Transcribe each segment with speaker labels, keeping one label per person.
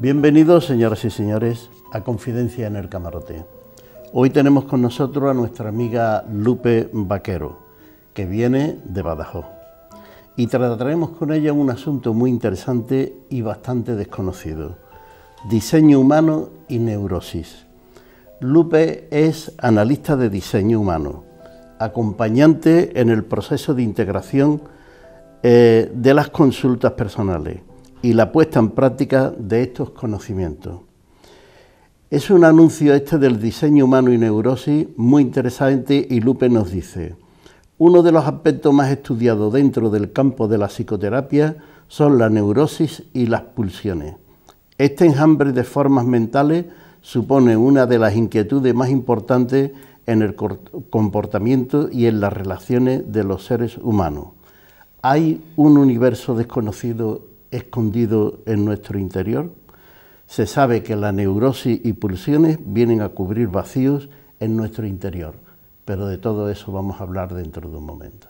Speaker 1: Bienvenidos, señoras y señores, a Confidencia en el Camarote. Hoy tenemos con nosotros a nuestra amiga Lupe Vaquero, que viene de Badajoz. Y trataremos con ella un asunto muy interesante y bastante desconocido: diseño humano y neurosis. Lupe es analista de diseño humano, acompañante en el proceso de integración de las consultas personales y la puesta en práctica de estos conocimientos. Es un anuncio del diseño humano y neurosis muy interesante, y Lupe nos dice: uno de los aspectos más estudiados dentro del campo de la psicoterapia son la neurosis y las pulsiones. Este enjambre de formas mentales supone una de las inquietudes más importantes en el comportamiento y en las relaciones de los seres humanos. ¿Hay un universo desconocido escondido en nuestro interior? Se sabe que la neurosis y pulsiones vienen a cubrir vacíos en nuestro interior, pero de todo eso vamos a hablar dentro de un momento.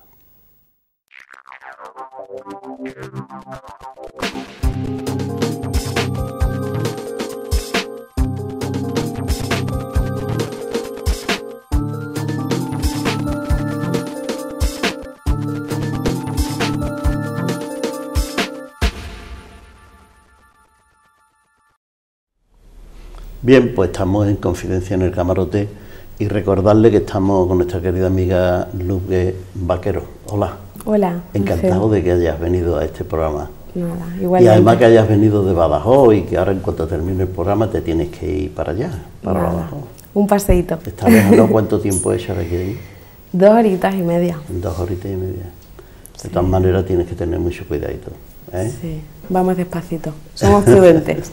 Speaker 1: Bien, pues estamos en Confidencia en el Camarote y recordarle que estamos con nuestra querida amiga Lupe Vaquero. Hola.
Speaker 2: Hola.
Speaker 1: Encantado de que hayas venido a este programa.
Speaker 2: Nada, igualmente.
Speaker 1: Y además que hayas venido de Badajoz y que ahora, en cuanto termine el programa, te tienes que ir para allá, para Badajoz.
Speaker 2: Un paseíto.
Speaker 1: ¿Estás dejando cuánto tiempo es ahora que ir?
Speaker 2: 2 horitas y media.
Speaker 1: 2 horitas y media.
Speaker 2: Sí.
Speaker 1: De todas maneras tienes que tener mucho cuidadito, ¿eh?
Speaker 2: Sí, vamos despacito, somos prudentes.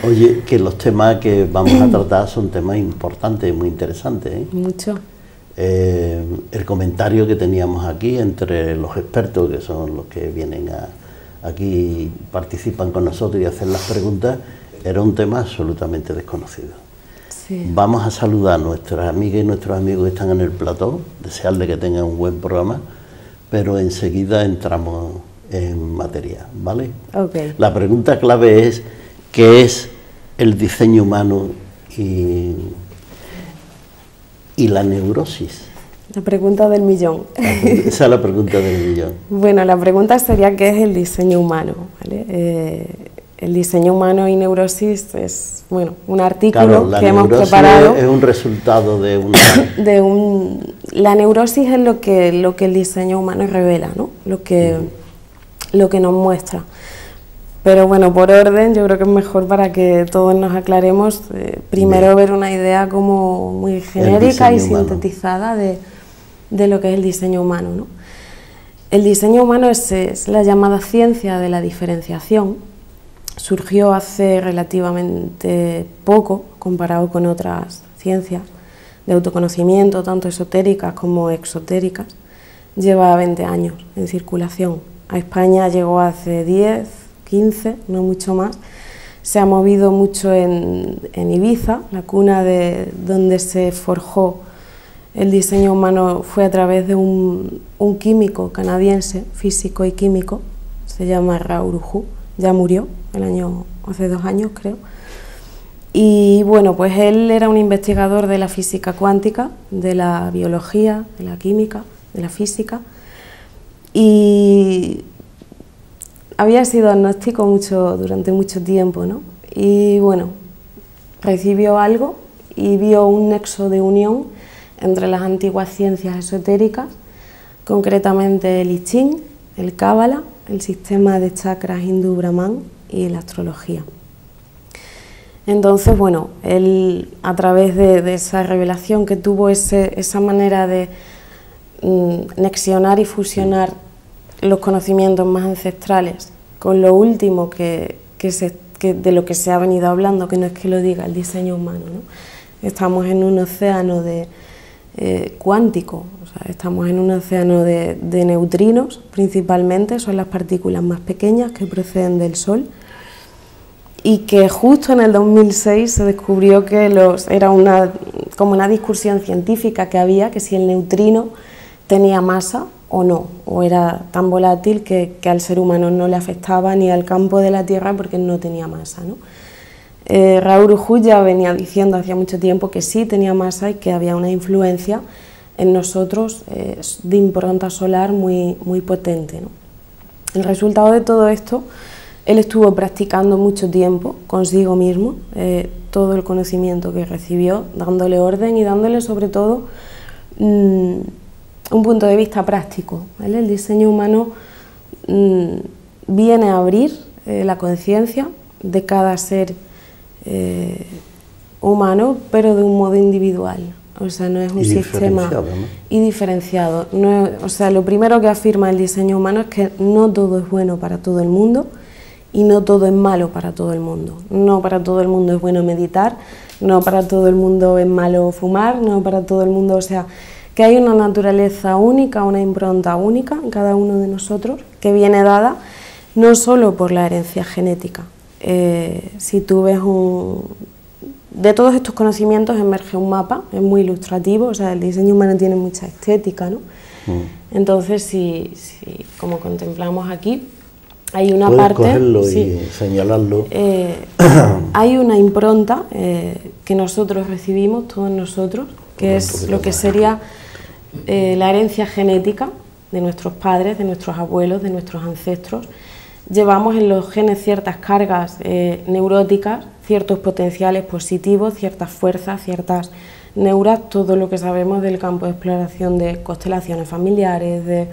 Speaker 1: Oye, que los temas que vamos a tratar son temas importantes, muy interesantes, ¿eh?
Speaker 2: Mucho.
Speaker 1: El comentario que teníamos aquí entre los expertos, que son los que vienen aquí y participan con nosotros y hacen las preguntas, era un tema absolutamente desconocido.
Speaker 2: Sí.
Speaker 1: Vamos a saludar a nuestras amigas y nuestros amigos que están en el plató, desearles que tengan un buen programa, pero enseguida entramos en materia, ¿vale?
Speaker 2: Okay.
Speaker 1: La pregunta clave es: ¿qué es el diseño humano y la neurosis?
Speaker 2: La pregunta del millón.
Speaker 1: Esa es la pregunta del millón.
Speaker 2: Bueno, la pregunta sería: ¿qué es el diseño humano? ¿Vale? El diseño humano y neurosis es, bueno, un artículo que hemos preparado.
Speaker 1: Es un resultado de una...
Speaker 2: La neurosis es lo que el diseño humano revela, ¿no? Lo que nos muestra. Pero bueno, por orden, yo creo que es mejor, para que todos nos aclaremos, primero ver una idea como muy genérica y sintetizada de lo que es el diseño humano, ¿no? El diseño humano es la llamada ciencia de la diferenciación. Surgió hace relativamente poco comparado con otras ciencias de autoconocimiento, tanto esotéricas como exotéricas. Lleva 20 años en circulación. A España llegó hace 10, 15, no mucho más. Se ha movido mucho en Ibiza, la cuna de donde se forjó el diseño humano fue a través de un químico canadiense, físico y químico, se llama Raoul Urhu, ya murió hace 2 años creo. Y bueno, pues él era un investigador de la física cuántica, de la biología, de la química, de la física, y había sido agnóstico durante mucho tiempo, ¿no? Y bueno, recibió algo y vio un nexo de unión entre las antiguas ciencias esotéricas, concretamente el I Ching, el Cábala, el sistema de chakras hindú Brahman y la astrología. Entonces, bueno, él, a través de esa revelación que tuvo, esa manera de nexionar y fusionar los conocimientos más ancestrales con lo último que de lo que se ha venido hablando, que no es que lo diga el diseño humano, ¿no? Estamos en un océano cuántico, o sea, estamos en un océano de neutrinos principalmente, son las partículas más pequeñas que proceden del Sol, y que justo en el 2006 se descubrió que era como una discusión científica que había, que si el neutrino tenía masa o no, o era tan volátil que al ser humano no le afectaba ni al campo de la Tierra porque no tenía masa, ¿no? Raúl Ujú ya venía diciendo hacía mucho tiempo que sí tenía masa y que había una influencia en nosotros de impronta solar muy potente, ¿no? El resultado de todo esto, él estuvo practicando mucho tiempo consigo mismo, todo el conocimiento que recibió, dándole orden y dándole sobre todo un punto de vista práctico, ¿vale? El diseño humano viene a abrir la conciencia de cada ser humano, pero de un modo individual. O sea, no es un sistema y diferenciado. No es, o sea, lo primero que afirma el diseño humano es que no todo es bueno para todo el mundo y no todo es malo para todo el mundo. No para todo el mundo es bueno meditar, no para todo el mundo es malo fumar, no para todo el mundo, o sea, que hay una naturaleza única, una impronta única en cada uno de nosotros que viene dada no solo por la herencia genética. Si tú ves de todos estos conocimientos emerge un mapa, es muy ilustrativo, o sea, el diseño humano tiene mucha estética, ¿no? Entonces, si como contemplamos aquí, hay una parte...
Speaker 1: cogerlo y señalarlo.
Speaker 2: Hay una impronta que nosotros recibimos, todos nosotros, que es lo que sería la herencia genética de nuestros padres, de nuestros abuelos, de nuestros ancestros. Llevamos en los genes ciertas cargas neuróticas, ciertos potenciales positivos, ciertas fuerzas, ciertas neuras, todo lo que sabemos del campo de exploración de constelaciones familiares, de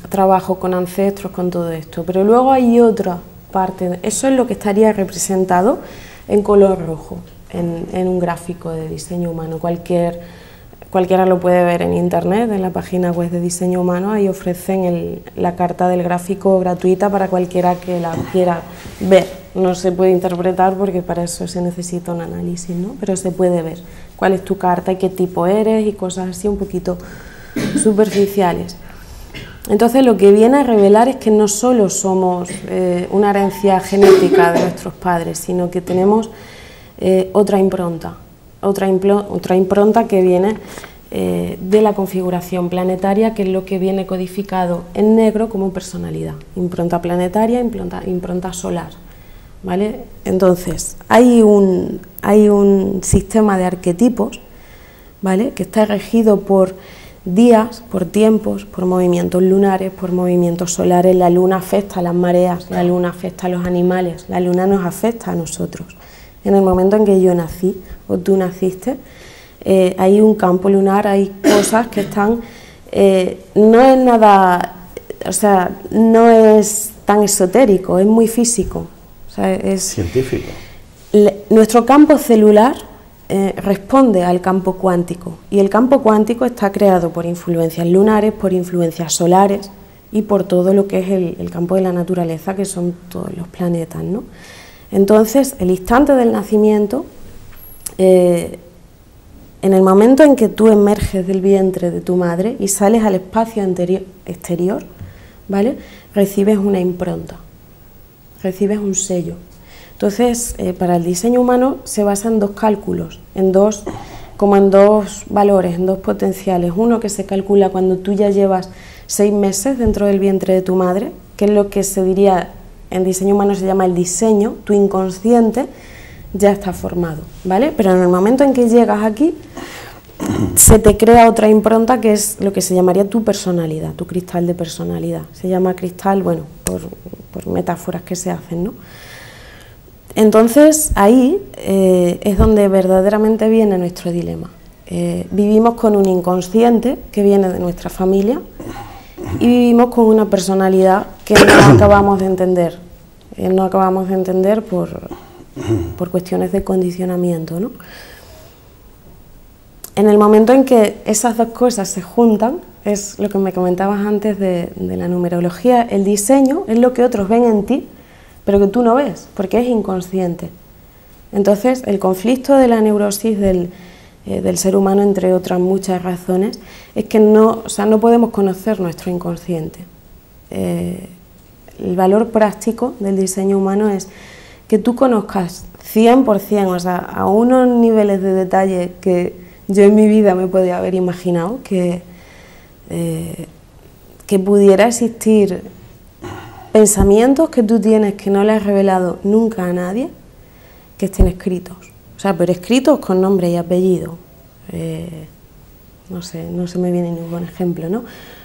Speaker 2: trabajo con ancestros, con todo esto. Pero luego hay otra parte, eso es lo que estaría representado en color rojo, en un gráfico de diseño humano. Cualquiera lo puede ver en internet, en la página web de Diseño Humano, ahí ofrecen la carta del gráfico gratuita para cualquiera que la quiera ver. No se puede interpretar porque para eso se necesita un análisis, ¿no? Pero se puede ver cuál es tu carta y qué tipo eres y cosas así un poquito superficiales. Entonces lo que viene a revelar es que no solo somos una herencia genética de nuestros padres, sino que tenemos otra impronta que viene de la configuración planetaria, que es lo que viene codificado en negro como personalidad, impronta planetaria, impronta solar, ¿vale? Entonces hay un sistema de arquetipos, ¿vale?, que está regido por días, por tiempos, por movimientos lunares, por movimientos solares. La luna afecta a las mareas, la luna afecta a los animales, la luna nos afecta a nosotros. En el momento en que yo nací o tú naciste, hay un campo lunar, hay cosas que están, no es nada, o sea, no es tan esotérico, es muy físico, o sea, es
Speaker 1: científico.
Speaker 2: Nuestro campo celular responde al campo cuántico, y el campo cuántico está creado por influencias lunares, por influencias solares y por todo lo que es el campo de la naturaleza, que son todos los planetas, ¿no? Entonces, el instante del nacimiento, en el momento en que tú emerges del vientre de tu madre y sales al espacio exterior, ¿vale?, recibes una impronta, recibes un sello. Entonces, para el diseño humano se basa en dos cálculos, en dos valores, en dos potenciales. Uno que se calcula cuando tú ya llevas 6 meses dentro del vientre de tu madre, que es lo que se diría, en diseño humano se llama el diseño, tu inconsciente ya está formado, ¿vale? Pero en el momento en que llegas aquí, se te crea otra impronta que es lo que se llamaría tu personalidad, tu cristal de personalidad. Se llama cristal, bueno, por metáforas que se hacen, ¿no? Entonces ahí es donde verdaderamente viene nuestro dilema. Vivimos con un inconsciente que viene de nuestra familia y vivimos con una personalidad que no acabamos de entender. No acabamos de entender por cuestiones de condicionamiento, ¿no? En el momento en que esas dos cosas se juntan, es lo que me comentabas antes de la numerología, el diseño es lo que otros ven en ti, pero que tú no ves, porque es inconsciente. Entonces, el conflicto de la neurosis del ser humano, entre otras muchas razones, es que no podemos conocer nuestro inconsciente. El valor práctico del diseño humano es que tú conozcas 100%, o sea, a unos niveles de detalle que yo en mi vida me podía haber imaginado, que pudiera existir pensamientos que tú tienes que no le has revelado nunca a nadie que estén escritos, o sea, pero escritos con nombre y apellido. No sé, no se me viene ningún ejemplo, ¿no?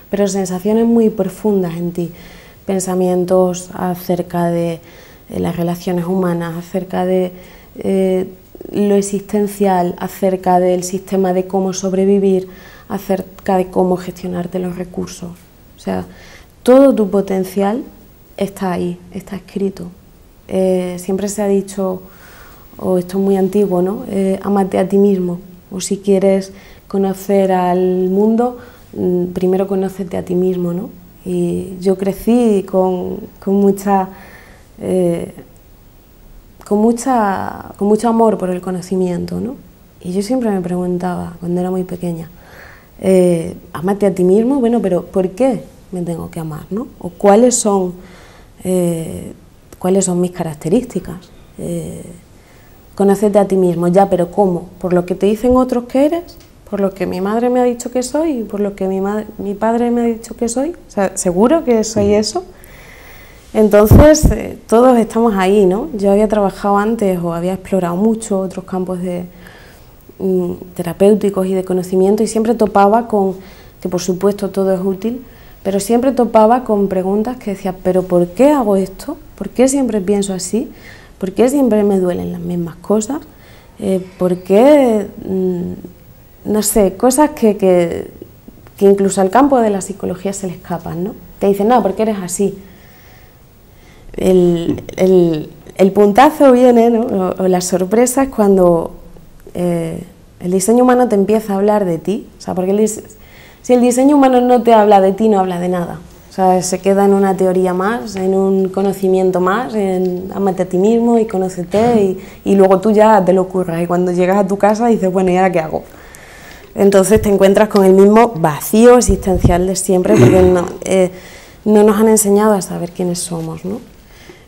Speaker 2: Pero sensaciones muy profundas en ti, pensamientos acerca de las relaciones humanas, acerca de lo existencial, acerca del sistema de cómo sobrevivir, acerca de cómo gestionarte los recursos. O sea, todo tu potencial está ahí, está escrito. Siempre se ha dicho, o esto es muy antiguo, ¿no? Ámate a ti mismo, o si quieres conocer al mundo, primero conócete a ti mismo, ¿no? Y yo crecí con mucho amor por el conocimiento, ¿no? Y yo siempre me preguntaba, cuando era muy pequeña, ámate a ti mismo, bueno, pero ¿por qué me tengo que amar, ¿no? O cuáles son mis características. Conócete a ti mismo, ya, pero ¿cómo? ¿Por lo que te dicen otros que eres? ¿Por lo que mi madre me ha dicho que soy? ¿Por lo que mi padre me ha dicho que soy? O sea, ¿seguro que soy eso? Entonces, todos estamos ahí, ¿no? Yo había trabajado antes o había explorado mucho otros campos terapéuticos y de conocimiento y siempre topaba con, que por supuesto todo es útil, pero siempre topaba con preguntas que decía, ¿pero por qué hago esto? ¿Por qué siempre pienso así? ¿Por qué siempre me duelen las mismas cosas? ¿Por qué, no sé, cosas que incluso al campo de la psicología se le escapan, ¿no? Te dicen, no, porque eres así. El puntazo viene, ¿no? o la sorpresa es cuando el diseño humano te empieza a hablar de ti. O sea, porque si el diseño humano no te habla de ti, no habla de nada. O sea, se queda en una teoría más, en un conocimiento más, en ámate a ti mismo y conócete y luego tú ya te lo curras. Y cuando llegas a tu casa dices, bueno, ¿y ahora qué hago? Entonces te encuentras con el mismo vacío existencial de siempre porque no nos han enseñado a saber quiénes somos, ¿no?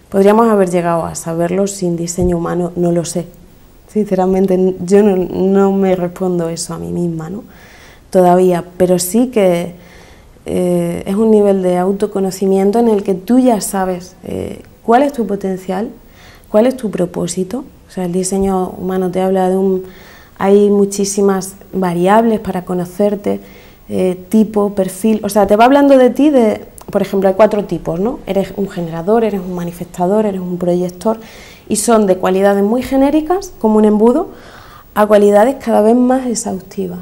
Speaker 2: Podríamos haber llegado a saberlo sin diseño humano, no lo sé. Sinceramente, yo no me respondo eso a mí misma, ¿no? Todavía, pero sí que es un nivel de autoconocimiento en el que tú ya sabes cuál es tu potencial, cuál es tu propósito. O sea, el diseño humano te habla de hay muchísimas variables para conocerte, tipo, perfil, o sea, te va hablando de ti por ejemplo, hay 4 tipos, ¿no? Eres un generador, eres un manifestador, eres un proyector, y son de cualidades muy genéricas, como un embudo, a cualidades cada vez más exhaustivas.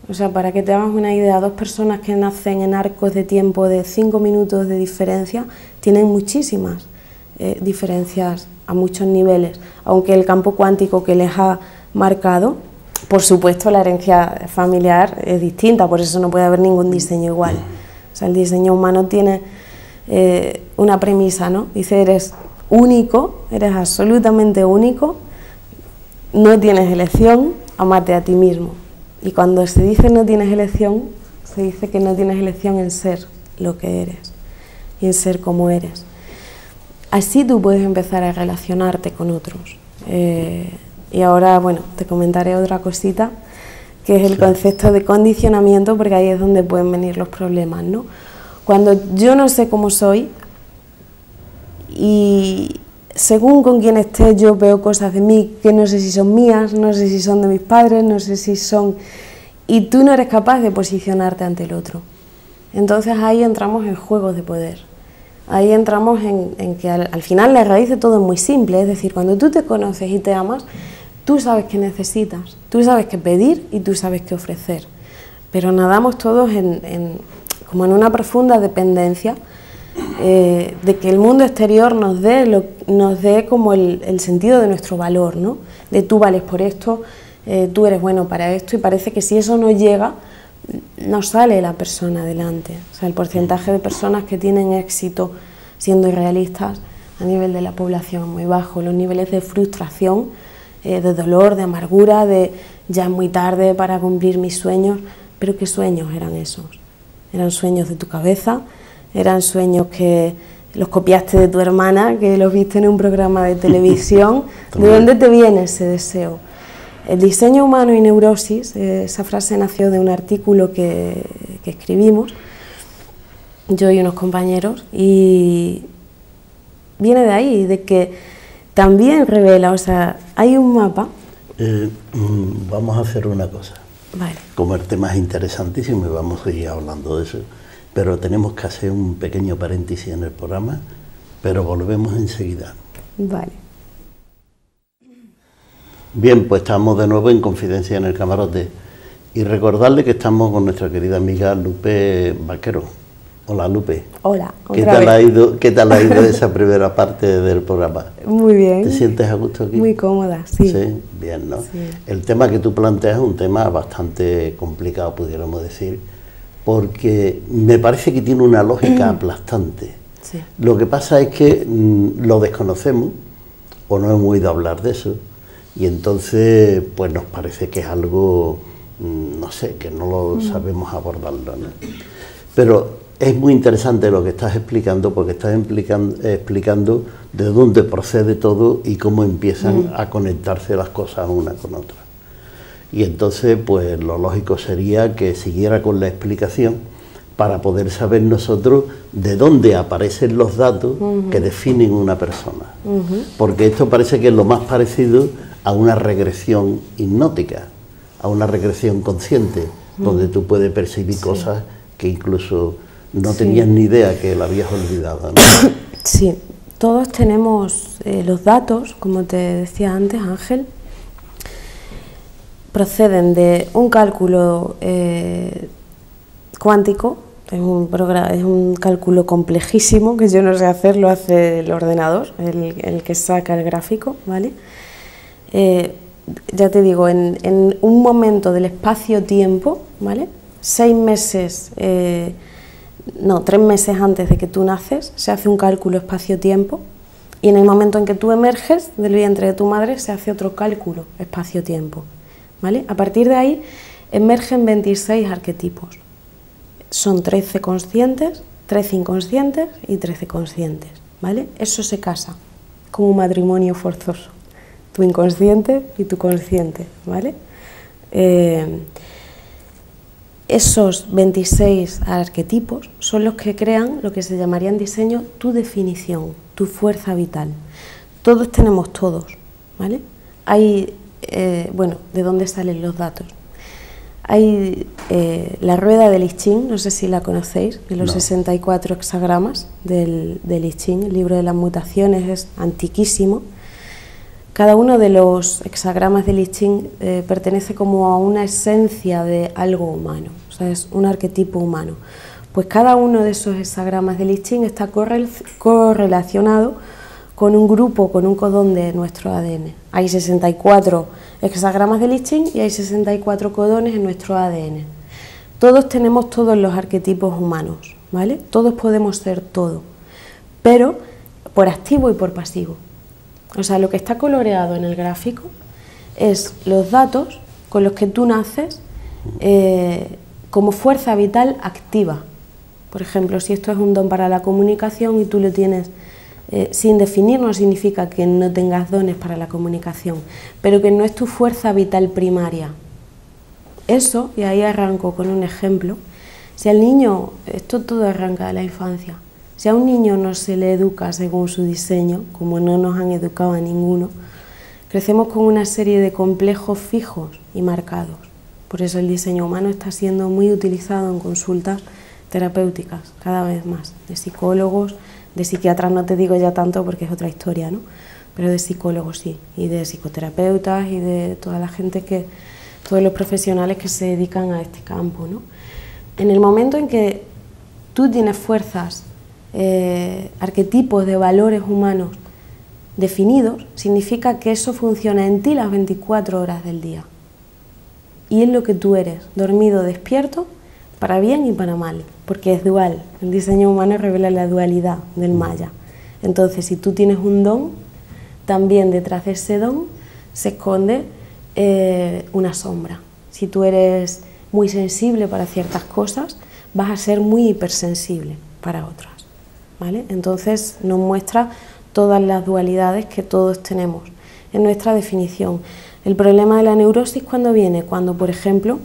Speaker 2: O sea, para que te hagas una idea, 2 personas que nacen en arcos de tiempo de 5 minutos de diferencia, tienen muchísimas diferencias a muchos niveles, aunque el campo cuántico que les ha marcado, por supuesto la herencia familiar es distinta, por eso no puede haber ningún diseño igual. O sea, el diseño humano tiene una premisa, ¿no? Dice, eres único, eres absolutamente único, no tienes elección, amate a ti mismo. Y cuando se dice no tienes elección, se dice que no tienes elección en ser lo que eres y en ser como eres. Así tú puedes empezar a relacionarte con otros. Y ahora, bueno, te comentaré otra cosita, que es el concepto de condicionamiento, porque ahí es donde pueden venir los problemas, ¿no? Cuando yo no sé cómo soy y según con quién esté yo veo cosas de mí que no sé si son mías, no sé si son de mis padres, no sé si son... y tú no eres capaz de posicionarte ante el otro. Entonces ahí entramos en juegos de poder. Ahí entramos en que al final la raíz de todo es muy simple, es decir, cuando tú te conoces y te amas, tú sabes qué necesitas, tú sabes qué pedir y tú sabes qué ofrecer. Pero nadamos todos como en una profunda dependencia de que el mundo exterior nos dé como el sentido de nuestro valor, ¿no? De tú vales por esto, tú eres bueno para esto, y parece que si eso no llega, no sale la persona adelante. O sea, el porcentaje de personas que tienen éxito siendo irrealistas a nivel de la población es muy bajo, los niveles de frustración, de dolor, de amargura, de ya es muy tarde para cumplir mis sueños. ¿Pero qué sueños eran esos? Eran sueños de tu cabeza, eran sueños que los copiaste de tu hermana, que los viste en un programa de televisión. ¿De dónde te viene ese deseo? El diseño humano y neurosis, esa frase nació de un artículo que escribimos, yo y unos compañeros, y viene de ahí, de que también revela, o sea, hay un mapa.
Speaker 1: Vamos a hacer una cosa.
Speaker 2: Vale.
Speaker 1: Como el tema es interesantísimo y vamos a seguir hablando de eso, pero tenemos que hacer un pequeño paréntesis en el programa, pero volvemos enseguida.
Speaker 2: Vale.
Speaker 1: Bien, pues estamos de nuevo en Confidencia en el Camarote y recordarle que estamos con nuestra querida amiga Lupe Vaquero. Hola, Lupe.
Speaker 2: Hola.
Speaker 1: ¿Qué tal ha ido esa primera parte del programa?
Speaker 2: Muy bien.
Speaker 1: ¿Te sientes a gusto aquí?
Speaker 2: Muy cómoda, sí.
Speaker 1: Sí, bien, ¿no?
Speaker 2: Sí.
Speaker 1: El tema que tú planteas es un tema bastante complicado, pudiéramos decir, porque me parece que tiene una lógica aplastante.
Speaker 2: Sí.
Speaker 1: Lo que pasa es que lo desconocemos o no hemos oído hablar de eso y entonces pues nos parece que es algo, no sé, que no lo sabemos abordarlo, ¿no? Pero es muy interesante lo que estás explicando porque estás explicando de dónde procede todo y cómo empiezan a conectarse las cosas una con otra. Y entonces pues lo lógico sería que siguiera con la explicación para poder saber nosotros de dónde aparecen los datos que definen una persona. Porque esto parece que es lo más parecido a una regresión hipnótica, a una regresión consciente, donde tú puedes percibir cosas que incluso no tenías ni idea que la habías olvidado, ¿no?
Speaker 2: Sí, todos tenemos los datos, como te decía antes, Ángel, proceden de un cálculo cuántico, es un cálculo complejísimo que yo no sé hacer, lo hace el ordenador, el que saca el gráfico, ¿vale? Ya te digo, en un momento del espacio-tiempo, ¿vale? 6 meses, 3 meses antes de que tú naces, se hace un cálculo espacio-tiempo y en el momento en que tú emerges del vientre de tu madre se hace otro cálculo espacio-tiempo, ¿vale? A partir de ahí emergen 26 arquetipos. Son 13 conscientes, 13 inconscientes y 13 conscientes, ¿vale? Eso se casa como un matrimonio forzoso, tu inconsciente y tu consciente, ¿vale? Esos 26 arquetipos son los que crean lo que se llamaría en diseño tu definición, tu fuerza vital. Todos tenemos todos, ¿vale? Hay, bueno, ¿de dónde salen los datos? Hay la rueda del I Ching, no sé si la conocéis, de los 64 hexagramas del I Ching, el libro de las mutaciones, es antiquísimo. Cada uno de los hexagramas del I Ching pertenece como a una esencia de algo humano, o sea, es un arquetipo humano. Pues cada uno de esos hexagramas del I Ching está correlacionado con un grupo, con un codón de nuestro ADN. Hay 64 hexagramas del I Ching y hay 64 codones en nuestro ADN. Todos tenemos todos los arquetipos humanos, ¿vale? Todos podemos ser todo, pero por activo y por pasivo. O sea, lo que está coloreado en el gráfico es los datos con los que tú naces como fuerza vital activa. Por ejemplo, si esto es un don para la comunicación y tú lo tienes sin definir, no significa que no tengas dones para la comunicación, pero que no es tu fuerza vital primaria. Eso, y ahí arranco con un ejemplo, si al niño, esto todo arranca de la infancia, si a un niño no se le educa según su diseño, como no nos han educado a ninguno, crecemos con una serie de complejos fijos y marcados. Por eso el diseño humano está siendo muy utilizado en consultas terapéuticas, cada vez más, de psicólogos, de psiquiatras no te digo ya tanto porque es otra historia, ¿no? Pero de psicólogos sí, y de psicoterapeutas y de toda la gente todos los profesionales que se dedican a este campo, ¿no? En el momento en que tú tienes fuerzas, arquetipos de valores humanos definidos, significa que eso funciona en ti las 24 horas del día. Y es lo que tú eres, dormido, despierto, para bien y para mal, porque es dual. El diseño humano revela la dualidad del Maya. Entonces, si tú tienes un don, también detrás de ese don se esconde una sombra. Si tú eres muy sensible para ciertas cosas, vas a ser muy hipersensible para otras, ¿vale? Entonces nos muestra todas las dualidades que todos tenemos en nuestra definición. El problema de la neurosis, ¿cuándo viene? Cuando, por ejemplo,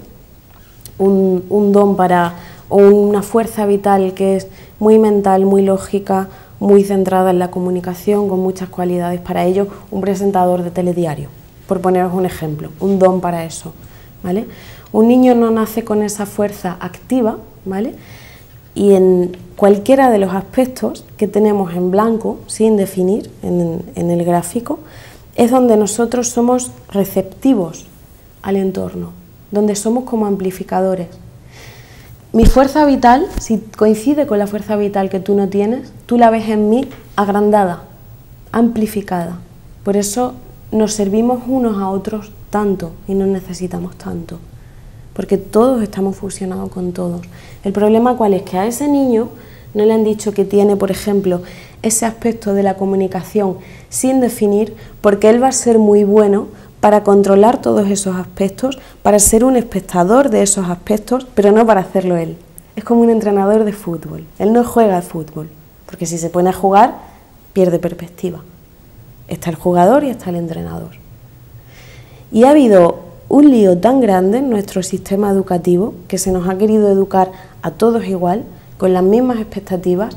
Speaker 2: un don o una fuerza vital que es muy mental, muy lógica, muy centrada en la comunicación, con muchas cualidades para ello, un presentador de telediario, por poneros un ejemplo, un don para eso, ¿vale? Un niño no nace con esa fuerza activa, ¿vale? Y en cualquiera de los aspectos que tenemos en blanco, sin definir en el gráfico, es donde nosotros somos receptivos al entorno, donde somos como amplificadores. Mi fuerza vital, si coincide con la fuerza vital que tú no tienes, tú la ves en mí agrandada, amplificada. Por eso nos servimos unos a otros tanto y no necesitamos tanto, porque todos estamos fusionados con todos. El problema ¿cuál es? Que a ese niño no le han dicho que tiene, por ejemplo, ese aspecto de la comunicación sin definir, porque él va a ser muy bueno para controlar todos esos aspectos, para ser un espectador de esos aspectos, pero no para hacerlo él. Es como un entrenador de fútbol. Él no juega al fútbol, porque si se pone a jugar, pierde perspectiva. Está el jugador y está el entrenador. Y ha habido un lío tan grande en nuestro sistema educativo, que se nos ha querido educar a todos igual, con las mismas expectativas,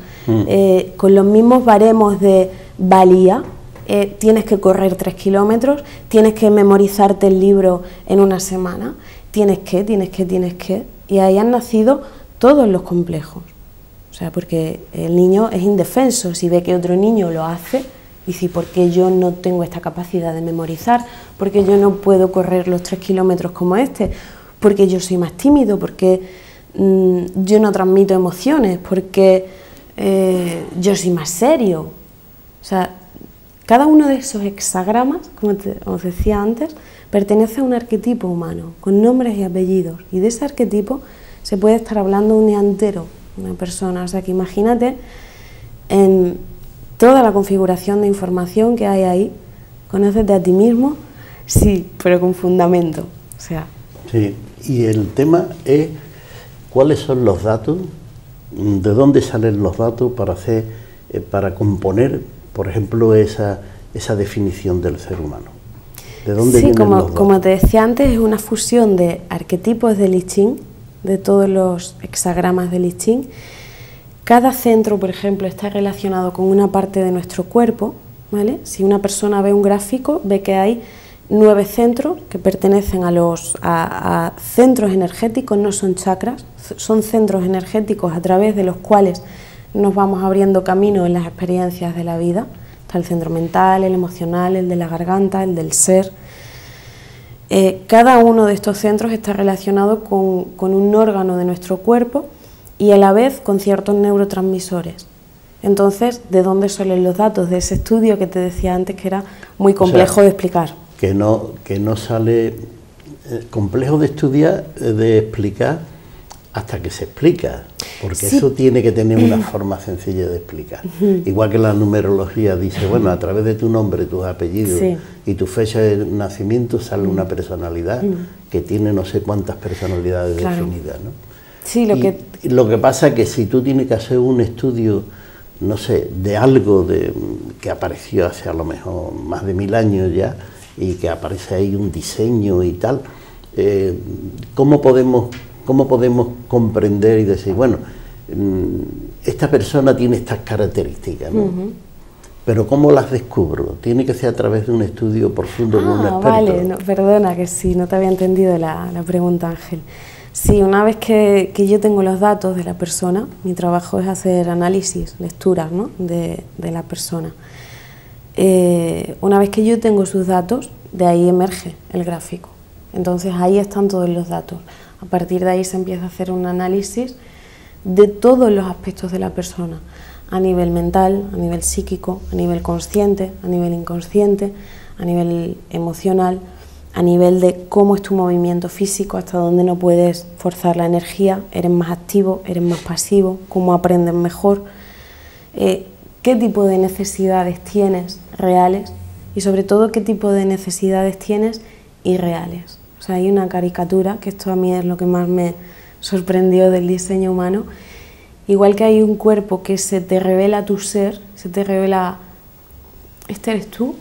Speaker 2: con los mismos baremos de valía. Tienes que correr 3 kilómetros, tienes que memorizarte el libro en una semana, tienes que, y ahí han nacido todos los complejos. O sea, porque el niño es indefenso, si ve que otro niño lo hace, dice, ¿por qué yo no tengo esta capacidad de memorizar? ¿Por qué yo no puedo correr los 3 kilómetros como este? ¿Porque yo soy más tímido? ¿Porque yo no transmito emociones? ¿Porque yo soy más serio? O sea, cada uno de esos hexagramas, como os decía antes, pertenece a un arquetipo humano, con nombres y apellidos, y de ese arquetipo se puede estar hablando un día entero, una persona. O sea que imagínate en toda la configuración de información que hay ahí, conócete a ti mismo, sí, pero con fundamento. O sea.
Speaker 1: Sí, y el tema es cuáles son los datos, de dónde salen los datos para componer, por ejemplo, esa definición del ser humano. ¿De dónde vienen los datos?
Speaker 2: Como te decía antes, es una fusión de arquetipos de I Ching, de todos los hexagramas del I Ching. Cada centro, por ejemplo, está relacionado con una parte de nuestro cuerpo, ¿vale? Si una persona ve un gráfico, ve que hay 9 centros que pertenecen a centros energéticos, no son chakras, son centros energéticos a través de los cuales nos vamos abriendo camino en las experiencias de la vida. Está el centro mental, el emocional, el de la garganta, el del ser. Cada uno de estos centros está relacionado con un órgano de nuestro cuerpo y a la vez con ciertos neurotransmisores. Entonces, ¿de dónde salen los datos de ese estudio que te decía antes que era muy complejo de explicar?
Speaker 1: Que no sale complejo de estudiar, de explicar, hasta que se explica, porque sí, eso tiene que tener una forma sencilla de explicar. Igual que la numerología dice, bueno, a través de tu nombre, tus apellidos y tu fecha de nacimiento sale una personalidad que tiene no sé cuántas personalidades definidas, ¿no?
Speaker 2: Sí,
Speaker 1: lo que pasa es que si tú tienes que hacer un estudio, no sé, de algo que apareció hace a lo mejor más de 1000 años ya, y que aparece ahí un diseño y tal, ¿cómo podemos comprender y decir, bueno, esta persona tiene estas características, ¿no? Pero ¿cómo las descubro? Tiene que ser a través de un estudio profundo con un experto.
Speaker 2: Vale, no, perdona, que sí, no te había entendido la pregunta, Ángel. Sí, una vez que yo tengo los datos de la persona, mi trabajo es hacer análisis, lecturas, ¿no?, de la persona. Una vez que yo tengo sus datos, de ahí emerge el gráfico. Entonces ahí están todos los datos. A partir de ahí se empieza a hacer un análisis de todos los aspectos de la persona, a nivel mental, a nivel psíquico, a nivel consciente, a nivel inconsciente, a nivel emocional, a nivel de cómo es tu movimiento físico, hasta dónde no puedes forzar la energía, eres más activo, eres más pasivo, cómo aprendes mejor, qué tipo de necesidades tienes reales y sobre todo qué tipo de necesidades tienes irreales. O sea, hay una caricatura, que esto a mí es lo que más me sorprendió del diseño humano, igual que hay un cuerpo que se te revela tu ser, se te revela, este eres tú,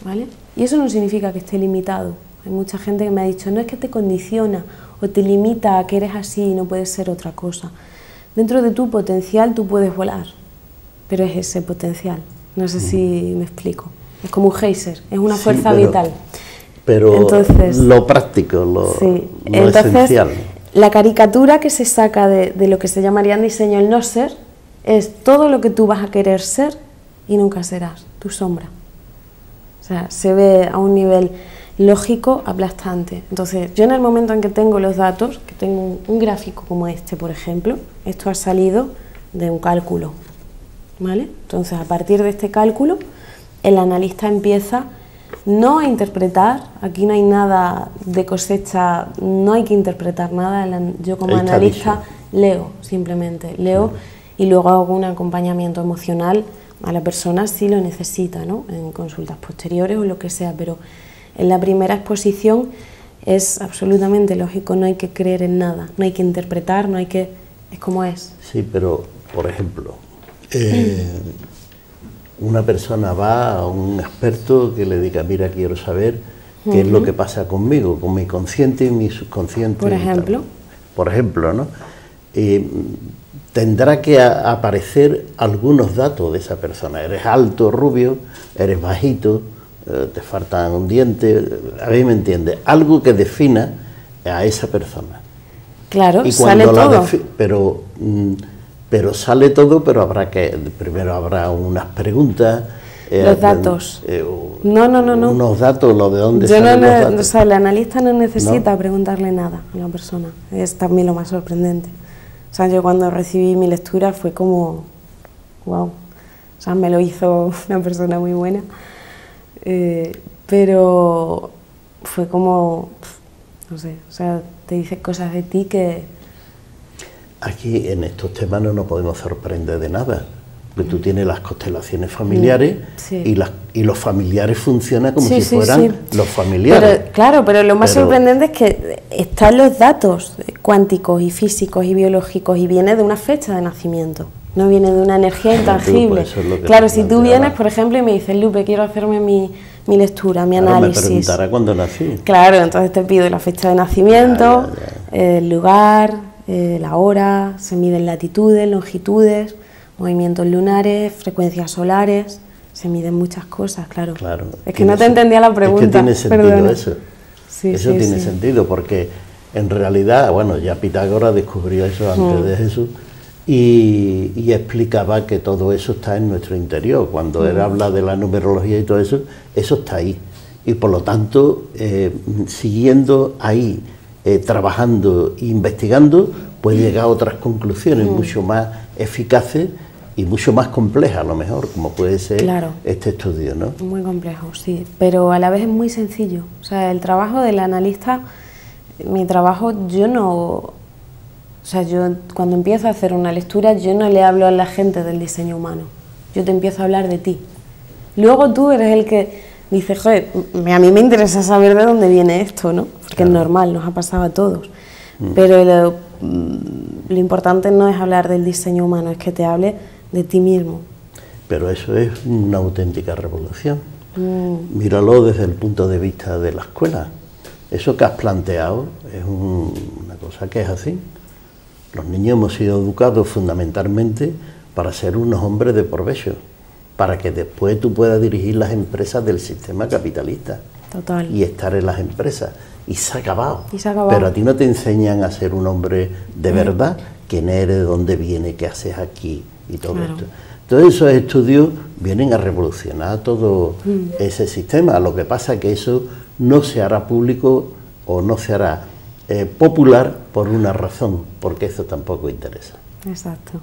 Speaker 2: ¿vale? Y eso no significa que esté limitado. Hay mucha gente que me ha dicho, no es que te condiciona o te limita a que eres así y no puedes ser otra cosa. Dentro de tu potencial tú puedes volar, pero es ese potencial. No sé si me explico. Es como un geyser, es una
Speaker 1: Sí,
Speaker 2: fuerza vital.
Speaker 1: Pero
Speaker 2: entonces,
Speaker 1: lo práctico, lo
Speaker 2: entonces,
Speaker 1: esencial.
Speaker 2: La caricatura que se saca de lo que se llamaría en diseño el no ser es todo lo que tú vas a querer ser y nunca serás, tu sombra. O sea, se ve a un nivel lógico aplastante. Entonces, yo en el momento en que tengo los datos, que tengo un gráfico como este, por ejemplo, esto ha salido de un cálculo, ¿vale? Entonces, a partir de este cálculo, el analista empieza no a interpretar, aquí no hay nada de cosecha, no hay que interpretar nada, yo como analista leo, simplemente leo y luego hago un acompañamiento emocional a la persona si lo necesita, ¿no? En consultas posteriores o lo que sea, pero en la primera exposición es absolutamente lógico, no hay que creer en nada, no hay que interpretar, no hay que... es como es.
Speaker 1: Sí, pero, por ejemplo, una persona va a un experto que le diga, mira, quiero saber qué es lo que pasa conmigo, con mi consciente y mi subconsciente.
Speaker 2: Por ejemplo.
Speaker 1: Por ejemplo, ¿no? Tendrá que aparecer algunos datos de esa persona. Eres alto, rubio, eres bajito, te falta un diente, a mí me entiende, algo que defina a esa persona.
Speaker 2: Claro, y sale todo.
Speaker 1: Pero sale todo, pero primero habrá unas preguntas.
Speaker 2: Los datos. No.
Speaker 1: Unos datos, lo de dónde
Speaker 2: salen los datos. O sea, el analista no necesita preguntarle nada a la persona. Es también lo más sorprendente. O sea, yo cuando recibí mi lectura fue como, wow. O sea, me lo hizo una persona muy buena. Pero fue como, no sé, o sea, te dice cosas de ti que...
Speaker 1: Aquí en estos temas no nos podemos sorprender de nada, porque tú tienes las constelaciones familiares y los familiares funcionan como si fueran los familiares.
Speaker 2: Pero, claro, pero lo más sorprendente es que están los datos cuánticos y físicos y biológicos y viene de una fecha de nacimiento, no viene de una energía intangible. Claro, si tú vienes, por ejemplo, y me dices, Lupe, quiero hacerme mi lectura, mi análisis.
Speaker 1: Me preguntará cuándo nací.
Speaker 2: Claro, entonces te pido la fecha de nacimiento, el lugar, la hora, se miden latitudes, longitudes, movimientos lunares, frecuencias solares, se miden muchas cosas, claro. Es que no te entendía la pregunta.
Speaker 1: Es que tiene sentido eso. Eso tiene sentido porque en realidad, bueno, ya Pitágoras descubrió eso antes de Jesús y explicaba que todo eso está en nuestro interior. Cuando él habla de la numerología y todo eso, eso está ahí. Y por lo tanto, siguiendo ahí, trabajando e investigando, puede llegar a otras conclusiones mucho más eficaces y mucho más complejas, a lo mejor, como puede ser este estudio, ¿no?
Speaker 2: Muy complejo, sí, pero a la vez es muy sencillo. O sea, el trabajo del analista, mi trabajo, yo cuando empiezo a hacer una lectura, yo no le hablo a la gente del diseño humano, yo te empiezo a hablar de ti. Luego tú eres el que dice, joder, a mí me interesa saber de dónde viene esto, ¿no? Porque es normal, nos ha pasado a todos. Pero lo importante no es hablar del diseño humano, es que te hable de ti mismo.
Speaker 1: Pero eso es una auténtica revolución. Míralo desde el punto de vista de la escuela. Eso que has planteado es una cosa que es así. Los niños hemos sido educados fundamentalmente para ser unos hombres de provecho, para que después tú puedas dirigir las empresas del sistema capitalista.
Speaker 2: Total.
Speaker 1: Y estar en las empresas. Y se ha acabado.
Speaker 2: Pero
Speaker 1: a ti no te enseñan a ser un hombre de verdad, quién eres, de dónde vienes, qué haces aquí y todo esto. Todos esos estudios vienen a revolucionar todo ese sistema. Lo que pasa es que eso no se hará público o no se hará popular por una razón, porque eso tampoco interesa.
Speaker 2: Exacto.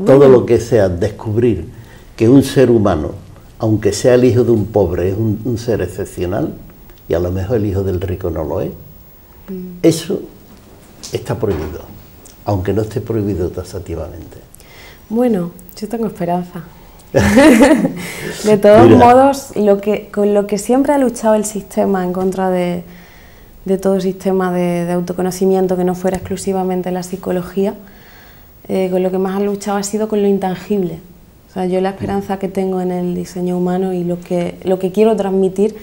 Speaker 1: Todo lo que sea descubrir que un ser humano, aunque sea el hijo de un pobre, es un ser excepcional, y a lo mejor el hijo del rico no lo es, eso está prohibido, aunque no esté prohibido taxativamente.
Speaker 2: Bueno, yo tengo esperanza. De todos modos, con lo que siempre ha luchado el sistema en contra de todo sistema de autoconocimiento que no fuera exclusivamente la psicología, con lo que más ha luchado ha sido con lo intangible. O sea, yo la esperanza que tengo en el diseño humano y lo que quiero transmitir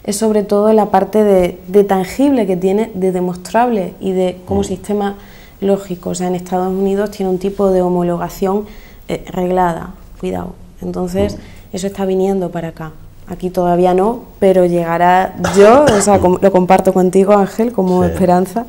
Speaker 2: es sobre todo la parte de tangible que tiene, de demostrable y de como sistema lógico. O sea, en Estados Unidos tiene un tipo de homologación reglada. cuidado. Entonces, eso está viniendo para acá. Aquí todavía no, pero llegará. Yo, o sea, lo comparto contigo, Ángel, como esperanza,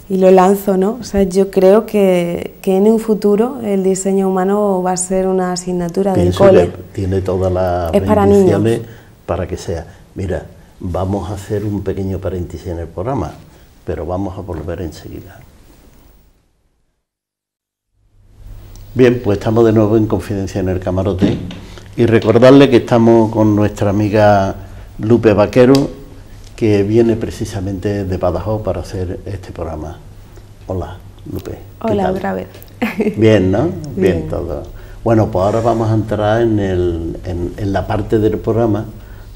Speaker 2: y lo lanzo, ¿no? O sea, yo creo que en un futuro el diseño humano va a ser una asignatura del cole.
Speaker 1: Tiene todas las bendiciones para que sea. Mira, vamos a hacer un pequeño paréntesis en el programa, pero vamos a volver enseguida. Bien, pues estamos de nuevo en Confidencia en el Camarote y recordarle que estamos con nuestra amiga Lupe Vaquero, que viene precisamente de Badajoz para hacer este programa. Hola, Lupe.
Speaker 2: Hola, otra vez.
Speaker 1: Bien, ¿no? Bien todo. Bueno, pues ahora vamos a entrar en la parte del programa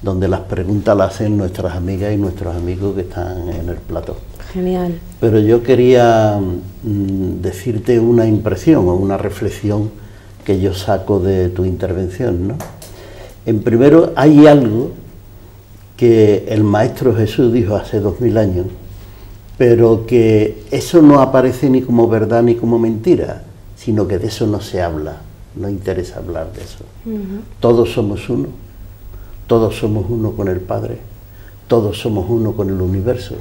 Speaker 1: donde las preguntas las hacen nuestras amigas y nuestros amigos que están en el plató.
Speaker 2: Genial.
Speaker 1: Pero yo quería decirte una impresión o una reflexión que yo saco de tu intervención, ¿no? En primero, hay algo que el Maestro Jesús dijo hace 2000 años, pero que eso no aparece ni como verdad ni como mentira, sino que de eso no se habla, no interesa hablar de eso. Todos somos uno, todos somos uno con el Padre, todos somos uno con el universo.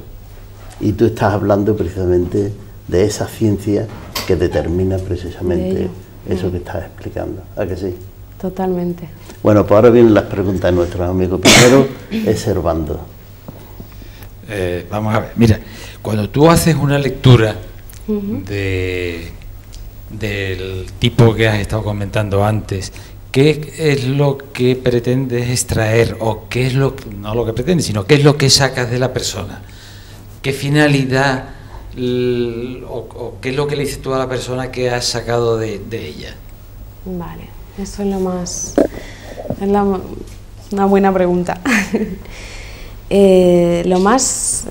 Speaker 1: Y tú estás hablando precisamente de esa ciencia que determina precisamente eso que estás explicando. ¿A que sí?
Speaker 2: Totalmente.
Speaker 1: Bueno, pues ahora vienen las preguntas de nuestros amigos. Primero es Servando.
Speaker 3: Vamos a ver, mira, cuando tú haces una lectura del tipo que has estado comentando antes, ¿qué es lo que pretendes extraer? O qué es lo, no lo que pretendes, sino qué es lo que sacas de la persona. ¿Qué finalidad o qué es lo que le dices tú a la persona que has sacado de ella?
Speaker 2: Vale, eso es lo más... es una buena pregunta. Lo más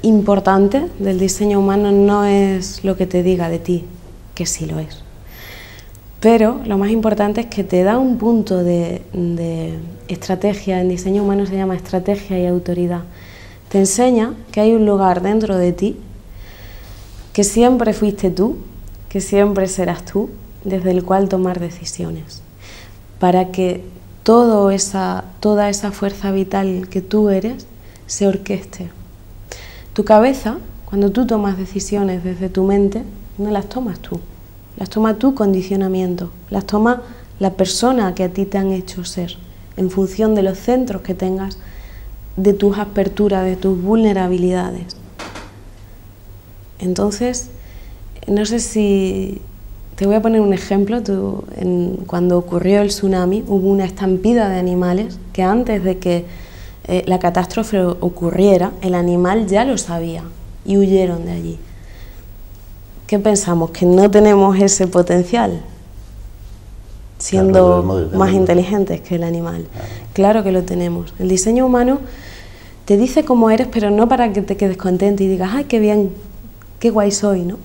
Speaker 2: importante del diseño humano no es lo que te diga de ti, que sí lo es. Pero lo más importante es que te da un punto de estrategia. En diseño humano se llama estrategia y autoridad. Te enseña que hay un lugar dentro de ti, que siempre fuiste tú, que siempre serás tú, desde el cual tomar decisiones, para que toda esa fuerza vital que tú eres se orqueste. Tu cabeza, cuando tú tomas decisiones desde tu mente, no las tomas tú, las toma tu condicionamiento, las toma la persona que a ti te han hecho ser, en función de los centros que tengas, de tus aperturas, de tus vulnerabilidades. Entonces, no sé si... Te voy a poner un ejemplo. Cuando ocurrió el tsunami, hubo una estampida de animales que antes de que la catástrofe ocurriera, el animal ya lo sabía y huyeron de allí. ¿Qué pensamos? ¿Que no tenemos ese potencial? Siendo más inteligentes que el animal. Claro que lo tenemos. El diseño humano te dice cómo eres, pero no para que te quedes contento y digas, ¡ay, qué bien, qué guay soy!, ¿no?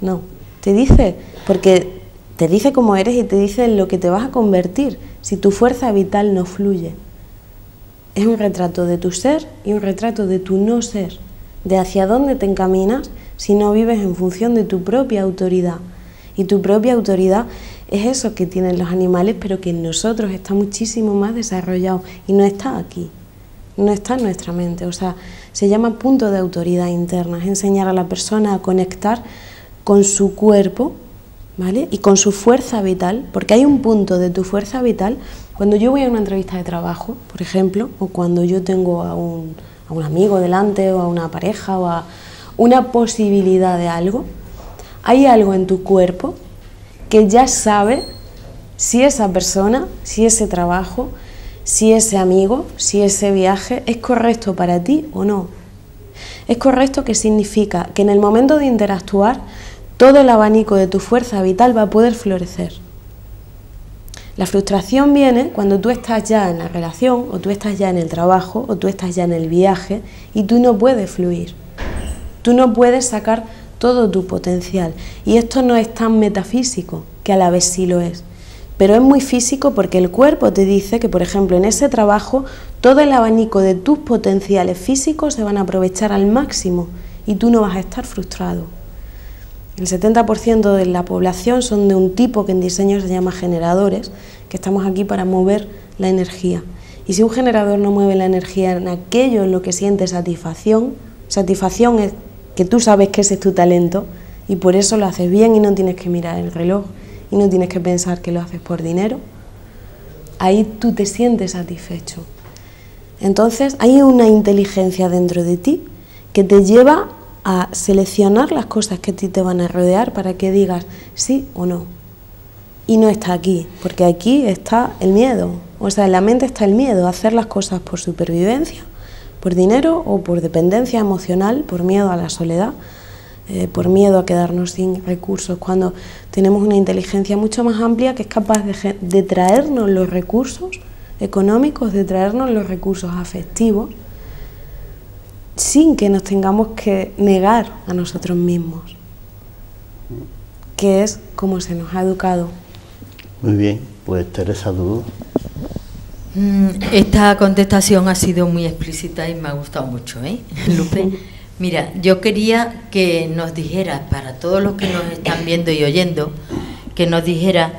Speaker 2: No, te dice, porque te dice cómo eres y te dice en lo que te vas a convertir si tu fuerza vital no fluye. Es un retrato de tu ser y un retrato de tu no ser, de hacia dónde te encaminas si no vives en función de tu propia autoridad. Y tu propia autoridad es eso que tienen los animales, pero que en nosotros está muchísimo más desarrollado y no está aquí, no está en nuestra mente. O sea, se llama punto de autoridad interna, es enseñar a la persona a conectar con su cuerpo, ¿vale? Y con su fuerza vital, porque hay un punto de tu fuerza vital. Cuando yo voy a una entrevista de trabajo, por ejemplo, o cuando yo tengo a un amigo delante, o a una pareja, o a una posibilidad de algo, hay algo en tu cuerpo que ya sabe si esa persona, si ese trabajo, si ese amigo, si ese viaje es correcto para ti o no. Es correcto, que significa que en el momento de interactuar, todo el abanico de tu fuerza vital va a poder florecer. La frustración viene cuando tú estás ya en la relación, o tú estás ya en el trabajo, o tú estás ya en el viaje, y tú no puedes fluir. Tú no puedes sacar todo tu potencial. Y esto no es tan metafísico, que a la vez sí lo es. Pero es muy físico porque el cuerpo te dice que, por ejemplo, en ese trabajo, todo el abanico de tus potenciales físicos se van a aprovechar al máximo y tú no vas a estar frustrado. El 70% de la población son de un tipo que en diseño se llama generadores, que estamos aquí para mover la energía. Y si un generador no mueve la energía en aquello en lo que siente satisfacción, satisfacción es que tú sabes que ese es tu talento y por eso lo haces bien y no tienes que mirar el reloj y no tienes que pensar que lo haces por dinero, ahí tú te sientes satisfecho. Entonces hay una inteligencia dentro de ti que te lleva a seleccionar las cosas que a ti te van a rodear para que digas sí o no. Y no está aquí, porque aquí está el miedo. O sea, en la mente está el miedo a hacer las cosas por supervivencia, por dinero o por dependencia emocional, por miedo a la soledad, por miedo a quedarnos sin recursos, cuando tenemos una inteligencia mucho más amplia que es capaz de traernos los recursos económicos, de traernos los recursos afectivos, sin que nos tengamos que negar a nosotros mismos, que es como se nos ha educado.
Speaker 1: Muy bien, pues Teresa Dúo.
Speaker 4: Esta contestación ha sido muy explícita y me ha gustado mucho, Lupe. Mira, yo quería que nos dijera, para todos los que nos están viendo y oyendo, que nos dijera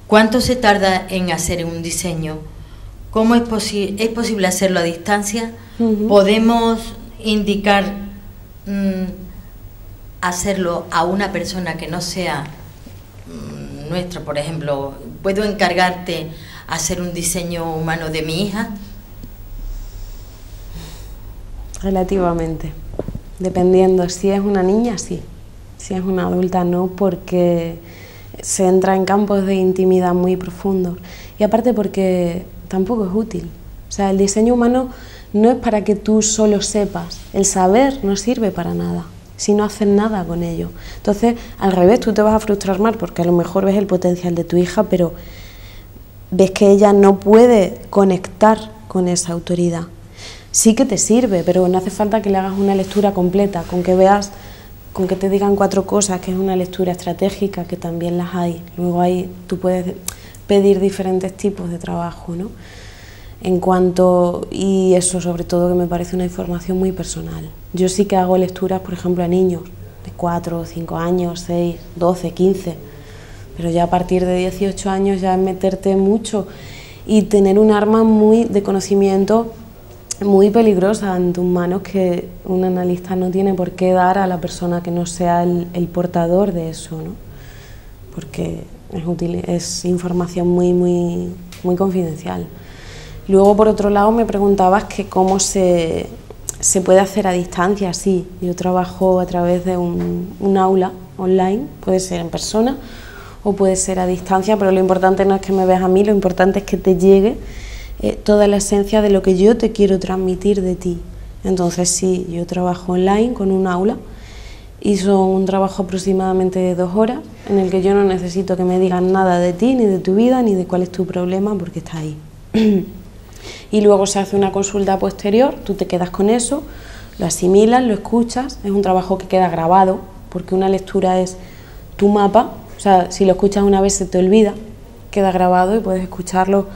Speaker 4: cuánto se tarda en hacer un diseño, cómo es posible hacerlo a distancia, podemos indicar hacerlo a una persona que no sea nuestra, por ejemplo, ¿puedo encargarte hacer un diseño humano de mi hija?
Speaker 2: Relativamente, dependiendo, si es una niña sí, si es una adulta no, porque se entra en campos de intimidad muy profundos y aparte porque tampoco es útil. O sea, el diseño humano no es para que tú solo sepas, el saber no sirve para nada si no haces nada con ello. Entonces, al revés, tú te vas a frustrar más porque a lo mejor ves el potencial de tu hija, pero ves que ella no puede conectar con esa autoridad. Sí que te sirve, pero no hace falta que le hagas una lectura completa, con que veas, con que te digan 4 cosas, que es una lectura estratégica, que también las hay. Luego ahí tú puedes pedir diferentes tipos de trabajo, ¿no? En cuanto, y eso sobre todo que me parece una información muy personal. Yo sí que hago lecturas, por ejemplo, a niños de 4, 5 años, 6, 12, 15, pero ya a partir de 18 años ya es meterte mucho y tener un arma muy de conocimiento muy peligrosa en tus manos que un analista no tiene por qué dar a la persona que no sea el portador de eso, ¿no? Porque es información muy confidencial. Luego, por otro lado, me preguntabas que cómo se puede hacer a distancia. Sí, yo trabajo a través de un aula online, puede ser en persona o puede ser a distancia, pero lo importante no es que me veas a mí, lo importante es que te llegue toda la esencia de lo que yo te quiero transmitir de ti. Entonces sí, yo trabajo online con un aula y son un trabajo aproximadamente de 2 horas en el que yo no necesito que me digan nada de ti, ni de tu vida, ni de cuál es tu problema, porque está ahí. Y luego se hace una consulta posterior, tú te quedas con eso, lo asimilas, lo escuchas, es un trabajo que queda grabado, porque una lectura es tu mapa, o sea, si lo escuchas una vez se te olvida, queda grabado y puedes escucharlo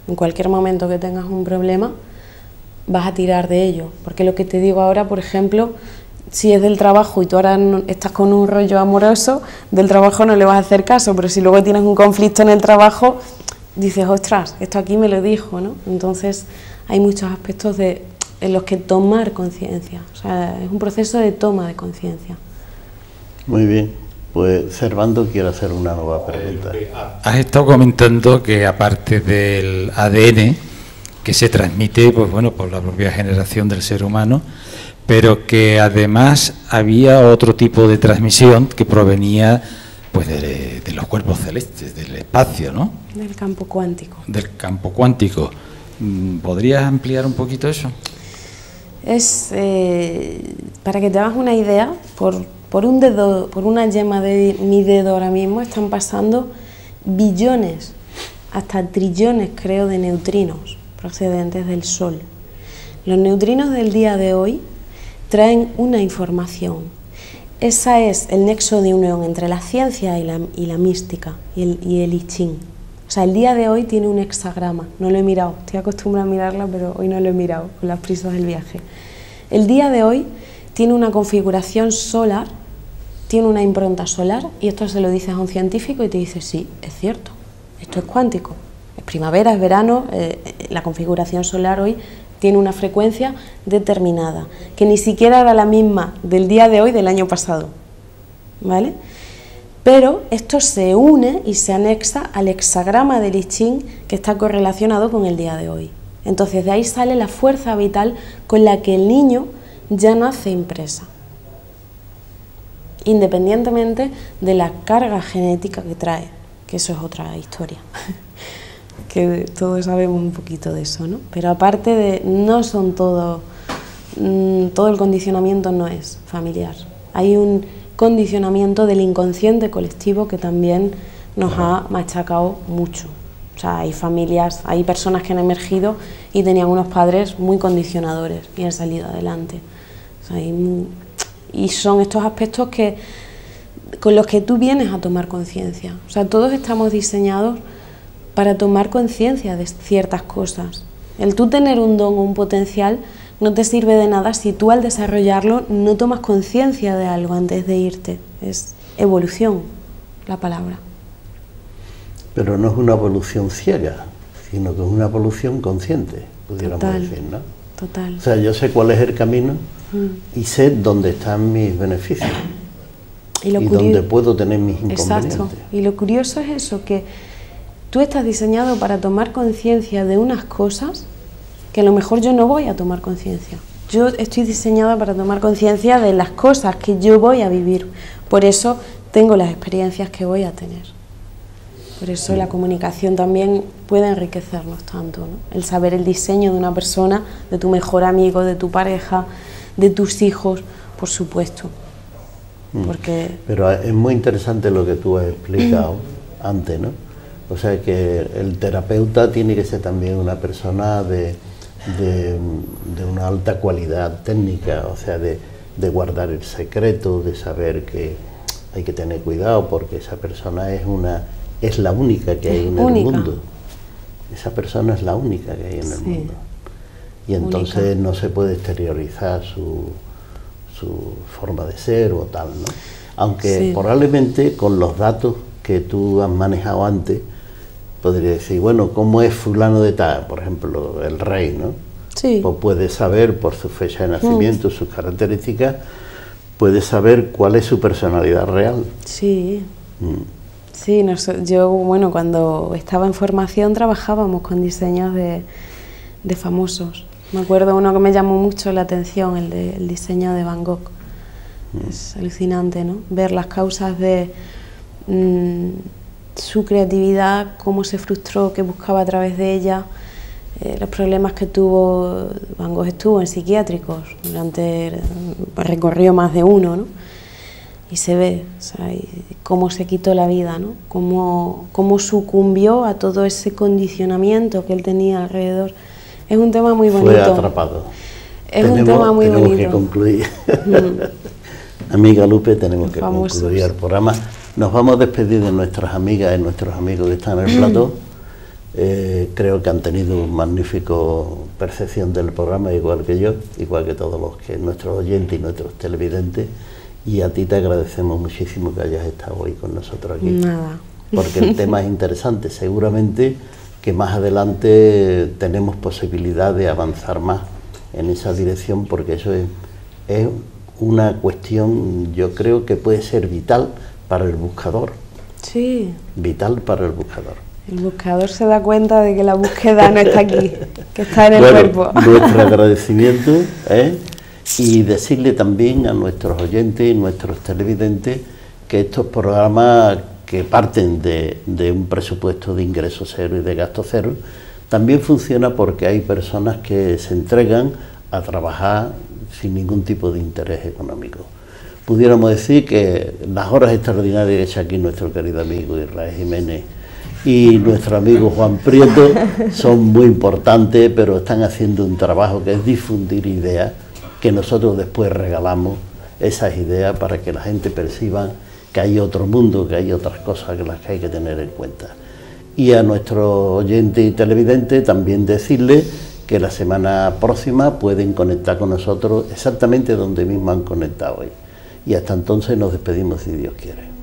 Speaker 2: en cualquier momento que tengas un problema, vas a tirar de ello, porque lo que te digo ahora, por ejemplo, si es del trabajo y tú ahora estás con un rollo amoroso, del trabajo no le vas a hacer caso, pero si luego tienes un conflicto en el trabajo, dices, ostras, esto aquí me lo dijo, ¿no? Entonces hay muchos aspectos en los que tomar conciencia, o sea, es un proceso de toma de conciencia.
Speaker 1: Muy bien, pues Servando quiere hacer una nueva pregunta.
Speaker 3: Has estado comentando que aparte del ADN que se transmite, pues bueno, por la propia generación del ser humano, pero que además había otro tipo de transmisión que provenía pues de los cuerpos celestes, del espacio, ¿no?
Speaker 2: Del campo cuántico.
Speaker 3: Del campo cuántico. ¿Podrías ampliar un poquito eso?
Speaker 2: Es, para que te hagas una idea, por un dedo, por una yema de mi dedo ahora mismo están pasando billones, hasta trillones creo, de neutrinos procedentes del Sol. Los neutrinos del día de hoy traen una información. Esa es el nexo de unión entre la ciencia y la mística y el I Ching. O sea, el día de hoy tiene un hexagrama, no lo he mirado, estoy acostumbrada a mirarla, pero hoy no lo he mirado con las prisas del viaje. El día de hoy tiene una configuración solar, tiene una impronta solar, y esto se lo dices a un científico y te dice, sí, es cierto, esto es cuántico, es primavera, es verano, la configuración solar hoy tiene una frecuencia determinada, que ni siquiera era la misma del día de hoy del año pasado, ¿vale? Pero esto se une y se anexa al hexagrama del I Ching, que está correlacionado con el día de hoy. Entonces de ahí sale la fuerza vital con la que el niño ya nace impresa, independientemente de la carga genética que trae, que eso es otra historia, que todos sabemos un poquito de eso, ¿no? Pero aparte de, no son todo el condicionamiento no es familiar, hay un condicionamiento del inconsciente colectivo que también nos ha machacado mucho. O sea, hay familias, hay personas que han emergido y tenían unos padres muy condicionadores y han salido adelante. O sea, y son estos aspectos con los que tú vienes a tomar conciencia. O sea, todos estamos diseñados para tomar conciencia de ciertas cosas. El tú tener un don o un potencial no te sirve de nada si tú al desarrollarlo no tomas conciencia de algo antes de irte. Es evolución la palabra.
Speaker 1: Pero no es una evolución ciega, sino que es una evolución consciente, pudiéramos decir, ¿no?
Speaker 2: Total.
Speaker 1: O sea, yo sé cuál es el camino y sé dónde están mis beneficios y dónde puedo tener mis inconvenientes.
Speaker 2: Exacto. Y lo curioso es eso, que tú estás diseñado para tomar conciencia de unas cosas que a lo mejor yo no voy a tomar conciencia. Yo estoy diseñada para tomar conciencia de las cosas que yo voy a vivir. Por eso tengo las experiencias que voy a tener. Por eso la comunicación también puede enriquecernos tanto, ¿no? El saber el diseño de una persona, de tu mejor amigo, de tu pareja, de tus hijos, por supuesto. Porque...
Speaker 1: Pero es muy interesante lo que tú has explicado antes, ¿no? O sea que el terapeuta tiene que ser también una persona de una alta cualidad técnica, o sea, de guardar el secreto, de saber que hay que tener cuidado porque esa persona es la única que hay en el mundo. Esa persona es la única que hay en el mundo. Y entonces no se puede exteriorizar su forma de ser o tal, ¿no? Aunque probablemente con los datos que tú has manejado antes, podría decir, bueno, ¿cómo es fulano de tal? Por ejemplo, el rey, ¿no?
Speaker 2: Sí.
Speaker 1: Pues puedes saber por su fecha de nacimiento, sus características, puedes saber cuál es su personalidad real.
Speaker 2: Sí. Sí, yo, bueno, cuando estaba en formación trabajábamos con diseños de famosos. Me acuerdo uno que me llamó mucho la atención, el diseño de Van Gogh. Es alucinante, ¿no? Ver las causas de su creatividad, cómo se frustró, qué buscaba a través de ella, los problemas que tuvo. Van Gogh estuvo en psiquiátricos, recorrió más de uno, ¿no? Y se ve, o sea, cómo se quitó la vida, ¿no? Cómo sucumbió a todo ese condicionamiento que él tenía alrededor. Es un tema muy bonito.
Speaker 1: Fue atrapado.
Speaker 2: Es un tema muy bonito.
Speaker 1: Tenemos que concluir. Amiga Lupe, tenemos que concluir el programa. Nos vamos a despedir de nuestras amigas y nuestros amigos que están en el plató. Creo que han tenido una magnífica percepción del programa, igual que yo, igual que todos nuestros oyentes y nuestros televidentes. Y a ti te agradecemos muchísimo que hayas estado hoy con nosotros aquí.
Speaker 2: Nada.
Speaker 1: Porque el tema es interesante. Seguramente que más adelante tenemos posibilidad de avanzar más en esa dirección, porque eso es una cuestión, yo creo que puede ser vital para el buscador. Sí. Vital para el buscador.
Speaker 2: El buscador se da cuenta de que la búsqueda no está aquí, que está en el cuerpo.
Speaker 1: Nuestro agradecimiento, y decirle también a nuestros oyentes y nuestros televidentes que estos programas que parten de un presupuesto de ingreso cero y de gasto cero, también funciona porque hay personas que se entregan a trabajar sin ningún tipo de interés económico. Pudiéramos decir que las horas extraordinarias que echa aquí nuestro querido amigo Israel Jiménez y nuestro amigo Juan Prieto son muy importantes, pero están haciendo un trabajo que es difundir ideas, que nosotros después regalamos esas ideas para que la gente perciba que hay otro mundo, que hay otras cosas que las que hay que tener en cuenta. Y a nuestros oyentes y televidentes también decirles que la semana próxima pueden conectar con nosotros exactamente donde mismo han conectado hoy. y hasta entonces nos despedimos si Dios quiere.